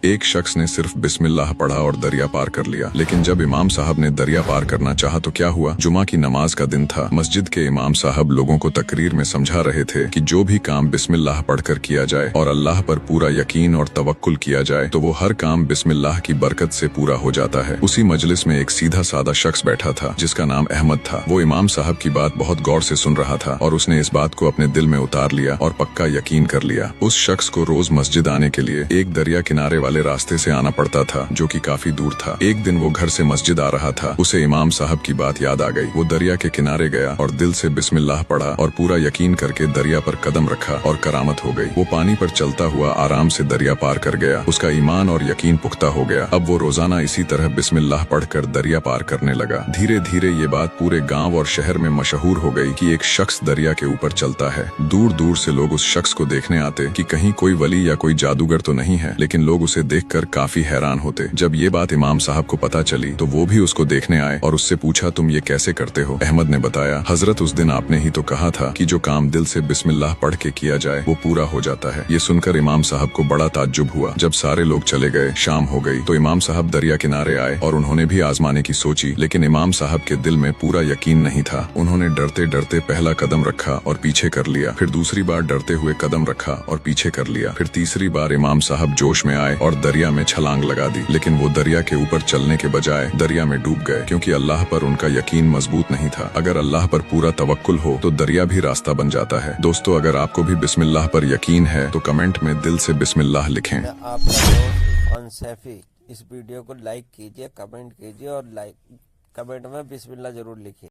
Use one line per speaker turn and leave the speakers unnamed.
एक शख्स ने सिर्फ बिस्मिल्लाह पढ़ा और दरिया पार कर लिया। लेकिन जब इमाम साहब ने दरिया पार करना चाहा तो क्या हुआ? जुमा की नमाज का दिन था। मस्जिद के इमाम साहब लोगों को तकरीर में समझा रहे थे कि जो भी काम बिस्मिल्लाह पढ़कर किया जाए और अल्लाह पर पूरा यकीन और तवक्कुल किया जाए तो वो हर काम बिस्मिल्लाह की बरकत से पूरा हो जाता है। उसी मजलिस में एक सीधा सादा शख्स बैठा था जिसका नाम अहमद था। वो इमाम साहब की बात बहुत गौर से सुन रहा था और उसने इस बात को अपने दिल में उतार लिया और पक्का यकीन कर लिया। उस शख्स को रोज मस्जिद आने के लिए एक दरिया किनारे वाले रास्ते से आना पड़ता था जो कि काफी दूर था। एक दिन वो घर से मस्जिद आ रहा था, उसे इमाम साहब की बात याद आ गई। वो दरिया के किनारे गया और दिल से बिस्मिल्लाह पढ़ा और पूरा यकीन करके दरिया पर कदम रखा और करामत हो गई। वो पानी पर चलता हुआ आराम से दरिया पार कर गया। उसका ईमान और यकीन पुख्ता हो गया। अब वो रोजाना इसी तरह बिस्मिल्लाह पढ़कर दरिया पार करने लगा। धीरे धीरे ये बात पूरे गाँव और शहर में मशहूर हो गई कि एक शख्स दरिया के ऊपर चलता है। दूर दूर से लोग उस शख्स को देखने आते कि कहीं कोई वली या कोई जादूगर तो नहीं है, लेकिन लोग उसे देखकर काफी हैरान होते। जब ये बात इमाम साहब को पता चली तो वो भी उसको देखने आए और उससे पूछा, तुम ये कैसे करते हो? अहमद ने बताया, हजरत उस दिन आपने ही तो कहा था कि जो काम दिल से बिस्मिल्लाह पढ़ के किया जाए वो पूरा हो जाता है। ये सुनकर इमाम साहब को बड़ा ताज्जुब हुआ। जब सारे लोग चले गए, शाम हो गई तो इमाम साहब दरिया किनारे आए और उन्होंने भी आजमाने की सोची, लेकिन इमाम साहब के दिल में पूरा यकीन नहीं था। उन्होंने डरते डरते पहला कदम रखा और पीछे कर लिया, फिर दूसरी बार डरते हुए कदम रखा और पीछे कर लिया, फिर तीसरी बार इमाम साहब जोश में आए और दरिया में छलांग लगा दी। लेकिन वो दरिया के ऊपर चलने के बजाय दरिया में डूब गए, क्योंकि अल्लाह पर उनका यकीन मजबूत नहीं था। अगर अल्लाह पर पूरा तवक्कुल हो तो दरिया भी रास्ता बन जाता है। दोस्तों, अगर आपको भी बिस्मिल्लाह पर यकीन है तो कमेंट में दिल से बिस्मिल्लाह लिखें।
आपका दोस्त इरफान सैफी, इस वीडियो को लाइक कीजिए, कमेंट कीजिए और कमेंट में बिस्मिल्लाह जरूर लिखिए।